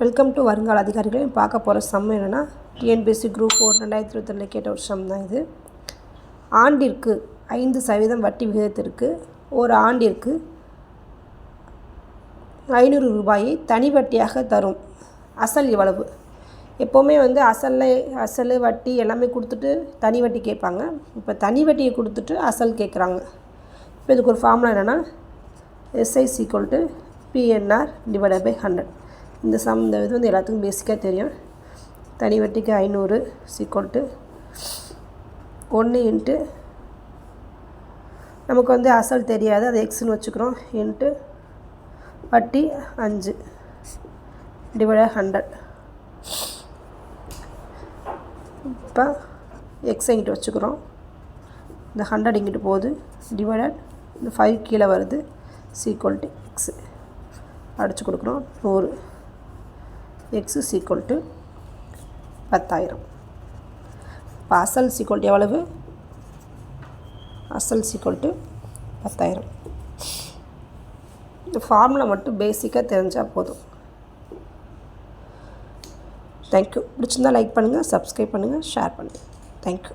Welcome to வருங்கால அதிகாரிகள். பார்க்க போகிற சம் என்னென்னா டிஎன்பிஎஸ்சி குரூப் 4 2022 கேட்ட ஒரு சம் தான் இது. ஆண்டிற்கு 5% வட்டி விகிதத்திற்கு ஒரு ஆண்டிற்கு 500 ரூபாயை தனி வட்டியாக தரும் அசல் எவ்வளவு? எப்போவுமே அசல் வட்டி எல்லாமே கொடுத்துட்டு தனி வட்டி கேட்பாங்க. இப்போ தனி வட்டியை கொடுத்துட்டு அசல் கேட்குறாங்க. இப்போ இதுக்கு ஒரு ஃபார்முலா என்னென்னா SI = PNR / 100. இந்த இது எல்லாத்துக்கும் பேசிக்காக தெரியும். தனி வட்டிக்கு 500 = 1 இன்ட்டு நமக்கு அசல் தெரியாது, அது எக்ஸ்ன்னு வச்சுக்கிறோம், இன்ட்டு வட்டி 5 / 100. இப்போ எக்ஸ் இங்கிட்டு வச்சுக்கிறோம், இந்த 100 இங்கிட்டு போகுது, டிவைடட் இந்த 5 கீழே வருது, = எக்ஸ் அடித்து கொடுக்குறோம். 100 x = 10,000. இப்போ அசல் எவ்வளவு? அசல் = 10,000. இந்த ஃபார்முலா மட்டும் பேசிக்காக தெரிஞ்சால் போதும். தேங்க்யூ. பிடிச்சிருந்தால் லைக் பண்ணுங்கள், சப்ஸ்கிரைப் பண்ணுங்கள், ஷேர் பண்ணுங்கள். தேங்க்யூ.